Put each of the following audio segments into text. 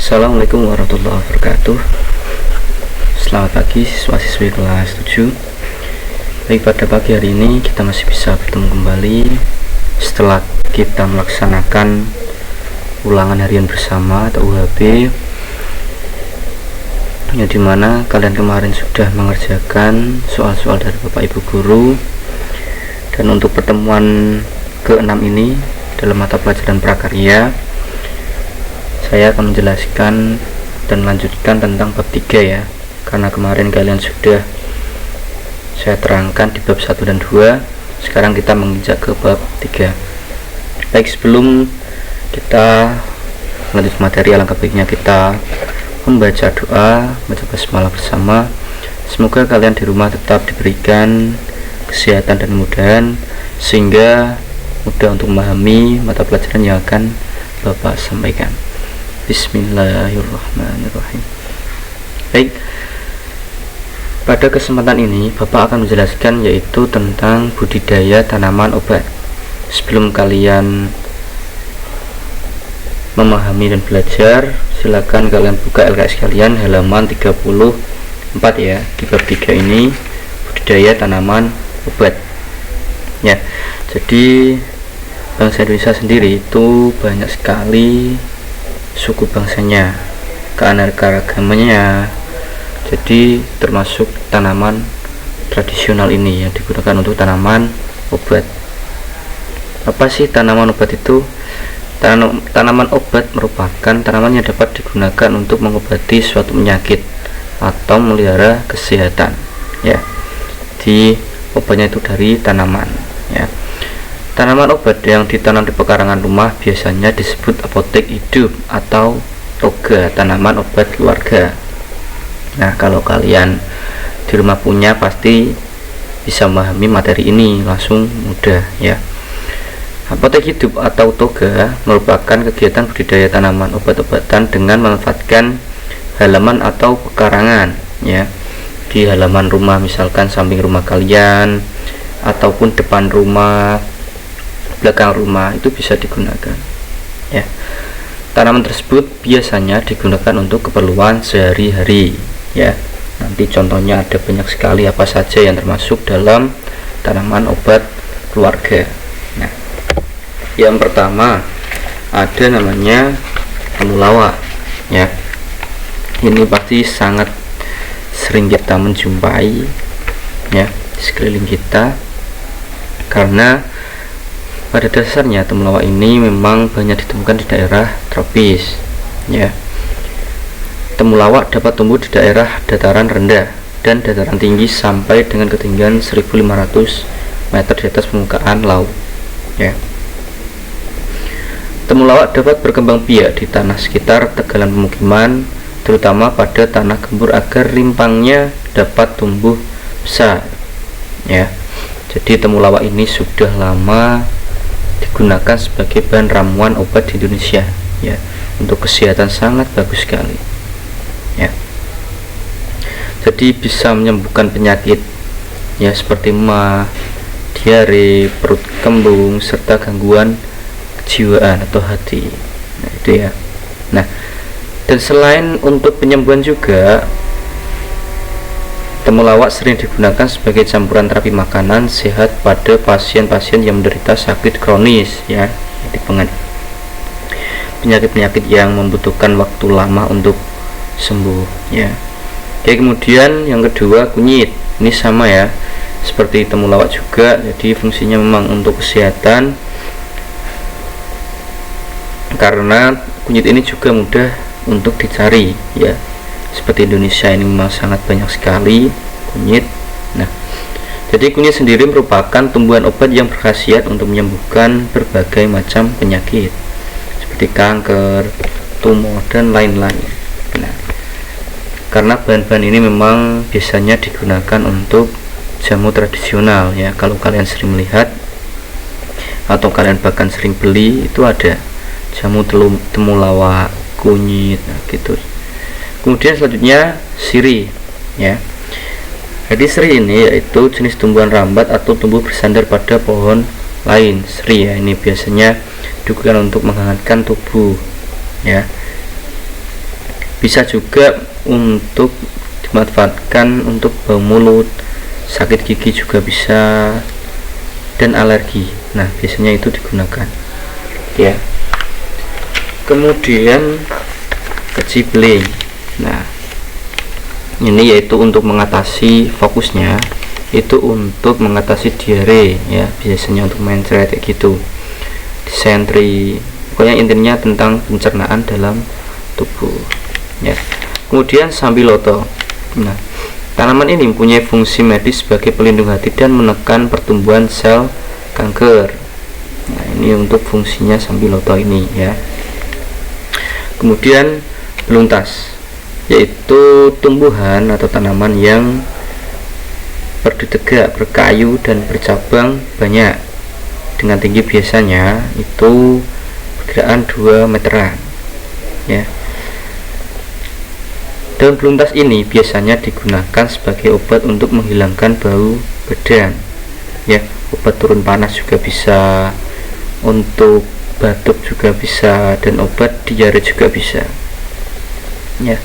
Assalamualaikum warahmatullahi wabarakatuh. Selamat pagi siswa-siswi kelas 7. Baik, pada pagi hari ini kita masih bisa bertemu kembali setelah kita melaksanakan ulangan harian bersama atau UHB, yang dimana kalian kemarin sudah mengerjakan soal-soal dari Bapak Ibu Guru. Dan untuk pertemuan ke-6 ini dalam mata pelajaran prakarya, saya akan menjelaskan dan melanjutkan tentang bab 3 ya, karena kemarin kalian sudah saya terangkan di bab 1 dan 2. Sekarang kita menginjak ke bab 3. Baik, sebelum kita lanjut materi, alangkah baiknya kita membaca doa, membaca basmalah bersama. Semoga kalian di rumah tetap diberikan kesehatan dan kemudahan, sehingga mudah untuk memahami mata pelajaran yang akan Bapak sampaikan. Bismillahirrahmanirrahim. Baik, pada kesempatan ini Bapak akan menjelaskan yaitu tentang budidaya tanaman obat. Sebelum kalian memahami dan belajar, silakan kalian buka LKS kalian halaman 34 ya, di bab 3 ini budidaya tanaman obat ya. Jadi bangsa Indonesia sendiri itu banyak sekali suku bangsanya, keanekaragamannya. Jadi termasuk tanaman tradisional ini yang digunakan untuk tanaman obat. Apa sih tanaman obat itu? Tanaman obat merupakan tanaman yang dapat digunakan untuk mengobati suatu penyakit atau memelihara kesehatan ya. Di obatnya itu dari tanaman ya. Tanaman obat yang ditanam di pekarangan rumah biasanya disebut apotek hidup atau toga tanaman obat keluarga. Nah, kalau kalian di rumah punya pasti bisa memahami materi ini langsung mudah ya. Apotek hidup atau toga merupakan kegiatan budidaya tanaman obat-obatan dengan memanfaatkan halaman atau pekarangan ya. Di halaman rumah, misalkan samping rumah kalian ataupun depan rumah, belakang rumah, itu bisa digunakan ya. Tanaman tersebut biasanya digunakan untuk keperluan sehari-hari ya. Nanti contohnya ada banyak sekali apa saja yang termasuk dalam tanaman obat keluarga. Nah, yang pertama ada namanya temulawak ya. Ini pasti sangat sering kita menjumpai ya di sekeliling kita, karena pada dasarnya temulawak ini memang banyak ditemukan di daerah tropis ya. Temulawak dapat tumbuh di daerah dataran rendah dan dataran tinggi sampai dengan ketinggian 1500 meter di atas permukaan laut ya. Temulawak dapat berkembang biak di tanah sekitar tegalan pemukiman, terutama pada tanah gembur, agar rimpangnya dapat tumbuh besar ya. Jadi temulawak ini sudah lama digunakan sebagai bahan ramuan obat di Indonesia ya. Untuk kesehatan sangat bagus sekali ya. Jadi bisa menyembuhkan penyakit ya, seperti emah, diare, perut kembung, serta gangguan kejiwaan atau hati. Nah, itu ya. Nah, dan selain untuk penyembuhan juga, temulawak sering digunakan sebagai campuran terapi makanan sehat pada pasien-pasien yang menderita sakit kronis ya, penyakit-penyakit yang membutuhkan waktu lama untuk sembuh ya. Oke, kemudian yang kedua kunyit. Ini sama ya, seperti temulawak juga. Jadi fungsinya memang untuk kesehatan, karena kunyit ini juga mudah untuk dicari ya. Seperti Indonesia ini memang sangat banyak sekali kunyit. Nah, jadi kunyit sendiri merupakan tumbuhan obat yang berkhasiat untuk menyembuhkan berbagai macam penyakit seperti kanker, tumor, dan lain-lain. Nah, karena bahan-bahan ini memang biasanya digunakan untuk jamu tradisional ya. Kalau kalian sering melihat atau kalian bahkan sering beli, itu ada jamu temulawak, kunyit, nah gitu. Kemudian selanjutnya sirih ya. Jadi sirih ini yaitu jenis tumbuhan rambat atau tumbuh bersandar pada pohon lain. Sirih ya, ini biasanya digunakan untuk menghangatkan tubuh ya. Bisa juga untuk dimanfaatkan untuk bau mulut, sakit gigi juga bisa, dan alergi. Nah, biasanya itu digunakan ya. Kemudian kecibling. Nah, ini yaitu untuk mengatasi, fokusnya itu untuk mengatasi diare ya, biasanya untuk mencret kayak gitu, disentri, pokoknya intinya tentang pencernaan dalam tubuh ya. Kemudian sambiloto. Nah, tanaman ini mempunyai fungsi medis sebagai pelindung hati dan menekan pertumbuhan sel kanker. Nah, ini untuk fungsinya sambiloto ini ya. Kemudian beluntas, yaitu tumbuhan atau tanaman yang berdiri tegak, berkayu dan bercabang banyak dengan tinggi biasanya itu perkiraan 2 meteran ya. Daun beluntas ini biasanya digunakan sebagai obat untuk menghilangkan bau badan ya, obat turun panas juga bisa, untuk batuk juga bisa, dan obat diare juga bisa ya.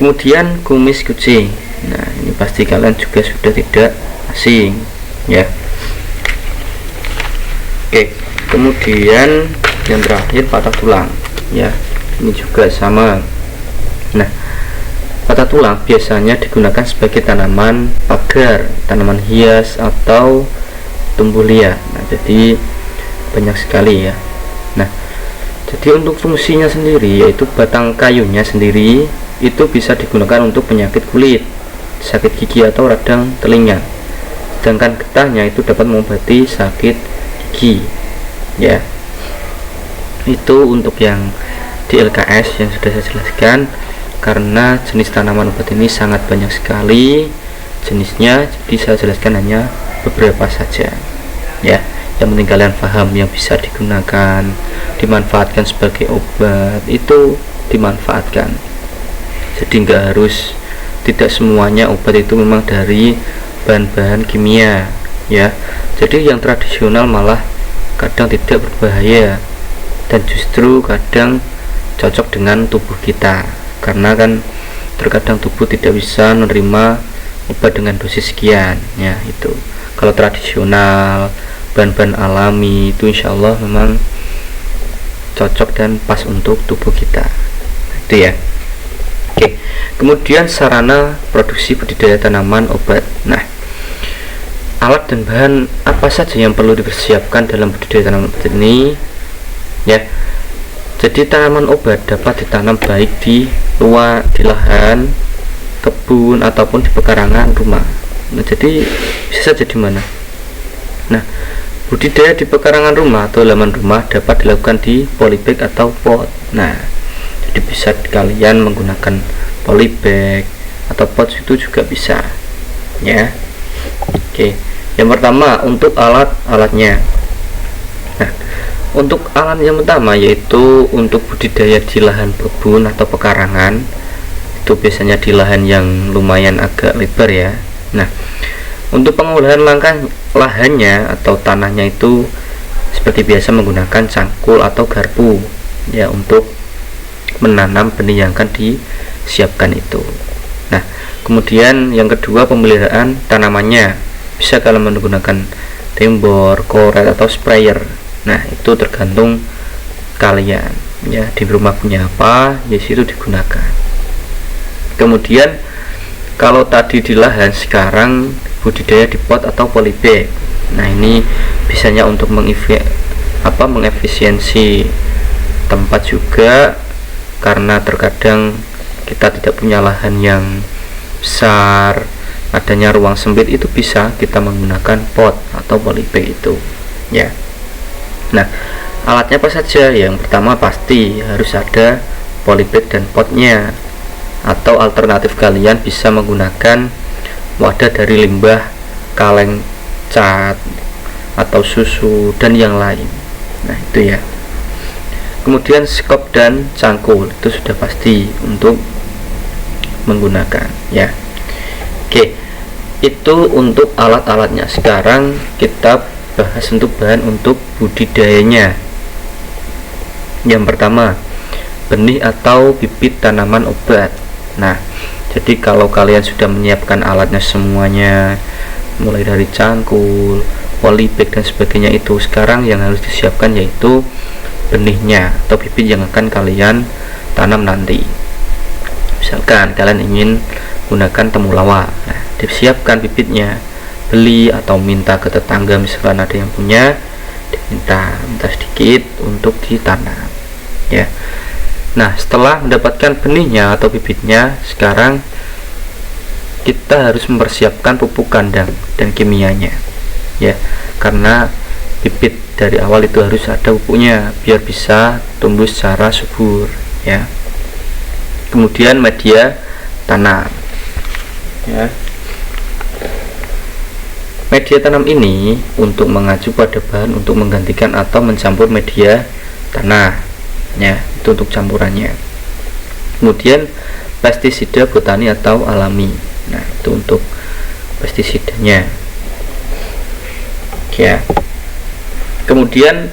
Kemudian kumis kucing. Nah, ini pasti kalian juga sudah tidak asing ya. Oke, kemudian yang terakhir patah tulang ya, ini juga sama. Nah, patah tulang biasanya digunakan sebagai tanaman pagar, tanaman hias, atau tumbuh liar. Nah, jadi banyak sekali ya. Nah, jadi untuk fungsinya sendiri, yaitu batang kayunya sendiri itu bisa digunakan untuk penyakit kulit, sakit gigi, atau radang telinga. Sedangkan getahnya itu dapat mengobati sakit gigi ya. Itu untuk yang di LKS yang sudah saya jelaskan, karena jenis tanaman obat ini sangat banyak sekali jenisnya, jadi saya jelaskan hanya beberapa saja ya. Yang penting kalian paham yang bisa digunakan, dimanfaatkan sebagai obat, itu dimanfaatkan. Jadi nggak harus, tidak semuanya obat itu memang dari bahan-bahan kimia ya. Jadi yang tradisional malah kadang tidak berbahaya dan justru kadang cocok dengan tubuh kita, karena kan terkadang tubuh tidak bisa menerima obat dengan dosis sekian ya. Itu kalau tradisional, bahan-bahan alami, itu insya Allah memang cocok dan pas untuk tubuh kita itu ya. Oke, kemudian sarana produksi budidaya tanaman obat. Nah, alat dan bahan apa saja yang perlu dipersiapkan dalam budidaya tanaman obat ini ya. Jadi tanaman obat dapat ditanam baik di luar, di lahan, kebun, ataupun di pekarangan rumah. Nah, jadi bisa saja di mana. Nah, budidaya di pekarangan rumah atau halaman rumah dapat dilakukan di polybag atau pot. Nah, jadi bisa kalian menggunakan polybag atau pot, itu juga bisa ya. Oke, yang pertama untuk alat-alatnya. Nah, untuk alat yang pertama yaitu untuk budidaya di lahan kebun atau pekarangan, itu biasanya di lahan yang lumayan agak lebar ya. Nah, untuk pengolahan lahannya atau tanahnya itu seperti biasa menggunakan cangkul atau garpu ya, untuk menanam benih yang akan disiapkan itu. Nah, kemudian yang kedua pemeliharaan tanamannya, bisa kalian menggunakan tembor, koret, atau sprayer. Nah, itu tergantung kalian ya, di rumah punya apa ya situ digunakan. Kemudian kalau tadi di lahan, sekarang budidaya di pot atau polybag. Nah, ini bisanya untuk mengefisiensi tempat juga, karena terkadang kita tidak punya lahan yang besar, adanya ruang sempit, itu bisa kita menggunakan pot atau polybag itu ya. Nah, alatnya apa saja? Yang pertama pasti harus ada polybag dan potnya, atau alternatif kalian bisa menggunakan wadah dari limbah, kaleng cat, atau susu, dan yang lain. Nah, itu ya. Kemudian skop dan cangkul itu sudah pasti untuk menggunakan ya. Oke, itu untuk alat-alatnya. Sekarang kita bahas untuk bahan untuk budidayanya. Yang pertama, benih atau bibit tanaman obat. Nah, jadi kalau kalian sudah menyiapkan alatnya semuanya, mulai dari cangkul, polybag dan sebagainya, itu sekarang yang harus disiapkan yaitu benihnya atau bibit yang akan kalian tanam nanti. Misalkan kalian ingin gunakan temulawak, nah disiapkan bibitnya, beli atau minta ke tetangga, misalkan ada yang punya, diminta sedikit untuk ditanam ya. Nah, setelah mendapatkan benihnya atau bibitnya, sekarang kita harus mempersiapkan pupuk kandang dan kimianya ya, karena bibit dari awal itu harus ada pupuknya biar bisa tumbuh secara subur ya. Kemudian media tanam ya. Media tanam ini untuk mengacu pada bahan untuk menggantikan atau mencampur media tanah ya, itu untuk campurannya. Kemudian pestisida botani atau alami, nah itu untuk pestisidanya ya. Kemudian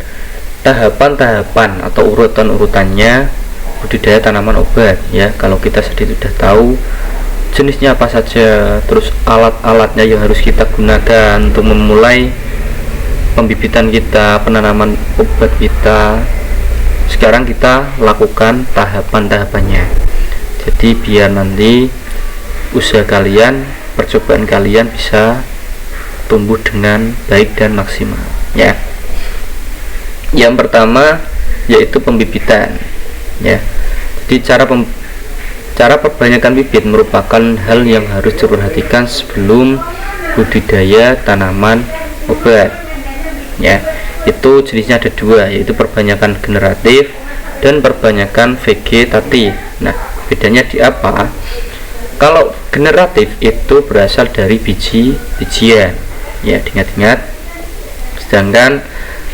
tahapan-tahapan atau urutan-urutannya budidaya tanaman obat ya. Kalau kita sudah tahu jenisnya apa saja, terus alat-alatnya yang harus kita gunakan untuk memulai pembibitan kita, penanaman obat kita, sekarang kita lakukan tahapan-tahapannya. Jadi biar nanti usaha kalian, percobaan kalian bisa tumbuh dengan baik dan maksimal ya. Yang pertama yaitu pembibitan ya. Jadi cara perbanyakan bibit merupakan hal yang harus diperhatikan sebelum budidaya tanaman obat ya. Itu jenisnya ada dua, yaitu perbanyakan generatif dan perbanyakan vegetatif. Nah, bedanya di apa? Kalau generatif itu berasal dari bijian ya, diingat-ingat. Sedangkan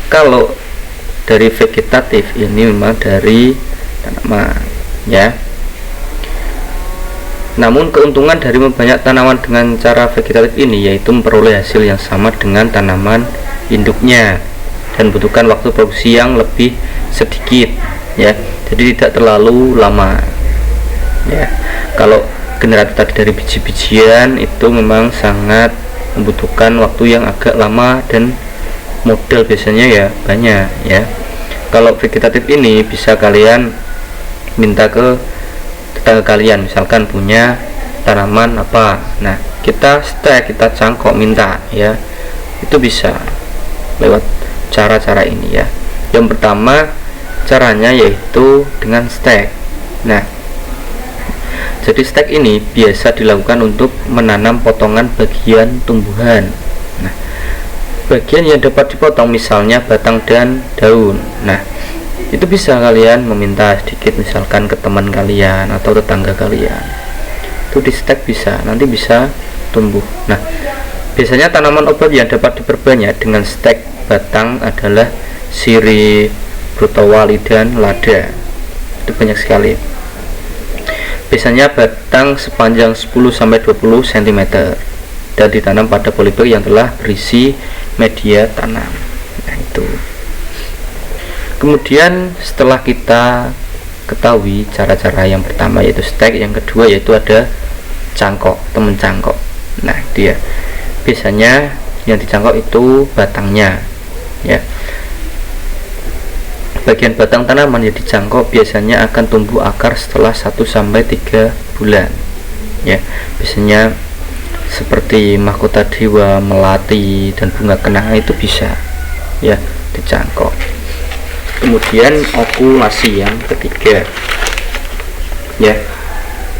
kalau dari vegetatif ini memang dari tanaman ya. Namun keuntungan dari memperbanyak tanaman dengan cara vegetatif ini yaitu memperoleh hasil yang sama dengan tanaman induknya dan butuhkan waktu produksi yang lebih sedikit ya, jadi tidak terlalu lama ya. Kalau generatif tadi dari biji-bijian itu memang sangat membutuhkan waktu yang agak lama dan modal biasanya ya banyak ya. Kalau vegetatif ini bisa kalian minta ke tetangga kalian, misalkan punya tanaman apa, nah kita stek, kita cangkok minta ya, itu bisa lewat cara-cara ini ya. Yang pertama caranya yaitu dengan stek. Nah, jadi stek ini biasa dilakukan untuk menanam potongan bagian tumbuhan. Nah, bagian yang dapat dipotong misalnya batang dan daun. Nah, itu bisa kalian meminta sedikit misalkan ke teman kalian atau tetangga kalian, itu di stek bisa, nanti bisa tumbuh. Nah, biasanya tanaman obat yang dapat diperbanyak dengan stek batang adalah sirih, brutawali, dan lada. Itu banyak sekali. Biasanya batang sepanjang 10-20 cm dan ditanam pada polybag yang telah berisi media tanam. Nah, itu. Kemudian setelah kita ketahui cara-cara yang pertama yaitu stek, yang kedua yaitu ada cangkok, temen cangkok. Nah, dia biasanya yang dicangkok itu batangnya ya. Bagian batang tanaman yang dicangkok biasanya akan tumbuh akar setelah 1-3 bulan ya. Biasanya seperti mahkota dewa, melati, dan bunga kenanga itu bisa ya dicangkok. Kemudian okulasi yang ketiga ya,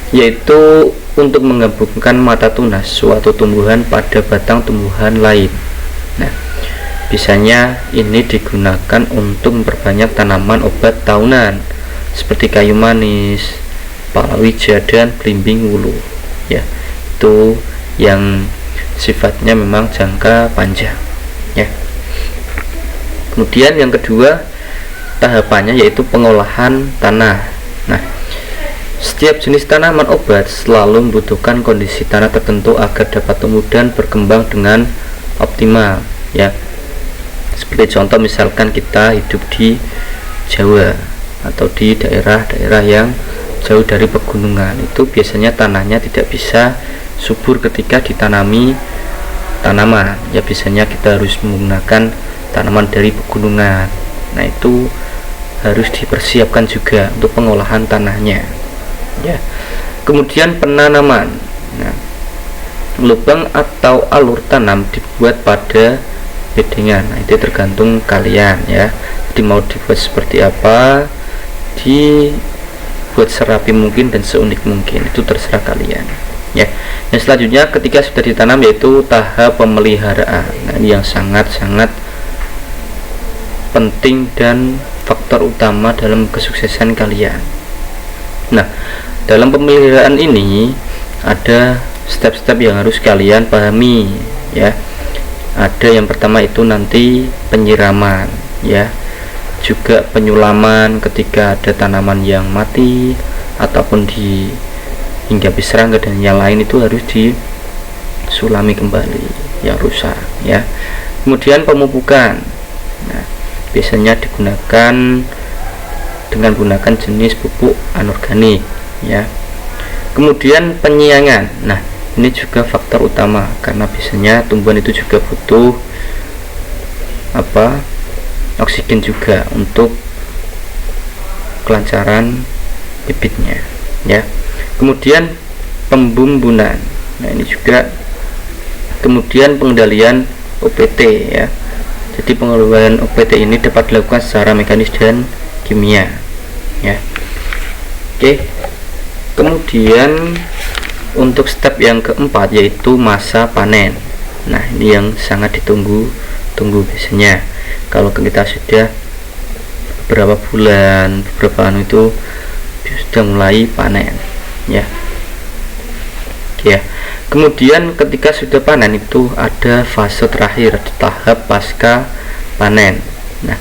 yaitu untuk menggabungkan mata tunas suatu tumbuhan pada batang tumbuhan lain. Nah, biasanya ini digunakan untuk memperbanyak tanaman obat tahunan seperti kayu manis, palawija, dan belimbing wulu ya. Itu yang sifatnya memang jangka panjang ya. Kemudian yang kedua tahapannya yaitu pengolahan tanah. Nah, setiap jenis tanaman obat selalu membutuhkan kondisi tanah tertentu agar dapat tumbuh dan berkembang dengan optimal ya. Seperti contoh misalkan kita hidup di Jawa atau di daerah-daerah yang jauh dari pegunungan, itu biasanya tanahnya tidak bisa subur ketika ditanami tanaman. Ya biasanya kita harus menggunakan tanaman dari pegunungan. Nah itu harus dipersiapkan juga untuk pengolahan tanahnya ya. Kemudian penanaman. Nah, lubang atau alur tanam dibuat pada bedengan. Nah, itu tergantung kalian ya. Jadi mau dibuat seperti apa, dibuat serapi mungkin dan seunik mungkin, itu terserah kalian ya. Yang selanjutnya ketika sudah ditanam yaitu tahap pemeliharaan. Nah, ini yang sangat-sangat penting dan faktor utama dalam kesuksesan kalian. Nah, dalam pemeliharaan ini ada step-step yang harus kalian pahami ya. Ada yang pertama itu nanti penyiraman ya, juga penyulaman ketika ada tanaman yang mati ataupun hinggapi serangga dan yang lain, itu harus disulami kembali yang rusak ya. Kemudian pemupukan. Nah, biasanya digunakan dengan menggunakan jenis pupuk anorganik ya. Kemudian penyiangan. Nah, ini juga faktor utama karena biasanya tumbuhan itu juga butuh oksigen juga untuk kelancaran bibitnya ya. Kemudian pembumbunan. Nah, ini juga. Kemudian pengendalian OPT ya. Jadi pengendalian OPT ini dapat dilakukan secara mekanis dan kimia ya. Oke. Kemudian untuk step yang keempat yaitu masa panen. Nah, ini yang sangat ditunggu biasanya. Kalau kita sudah beberapa bulan, beberapa itu sudah mulai panen ya. Oke ya. Kemudian ketika sudah panen itu ada fase terakhir, tahap pasca panen. Nah,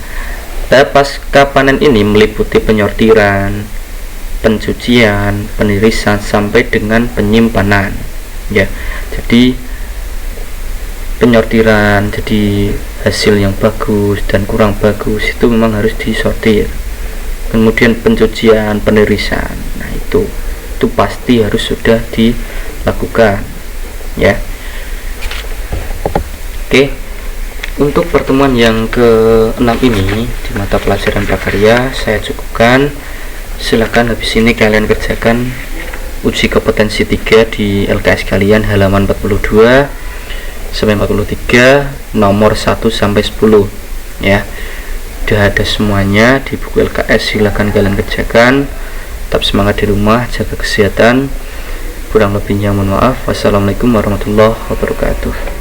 tahap pasca panen ini meliputi penyortiran, pencucian, penirisan sampai dengan penyimpanan ya. Jadi penyortiran, jadi hasil yang bagus dan kurang bagus itu memang harus disortir. Kemudian pencucian, penirisan, nah itu pasti harus sudah dilakukan ya. Oke, untuk pertemuan yang ke-6 ini di mata pelajaran prakarya saya cukupkan. Silakan habis ini kalian kerjakan uji kompetensi 3 di LKS kalian halaman 42 sampai 43 nomor 1 sampai 10 ya. Udah ada semuanya di buku LKS, silakan kalian kerjakan. Tetap semangat di rumah, jaga kesehatan. Kurang lebihnya mohon maaf. Wassalamualaikum warahmatullahi wabarakatuh.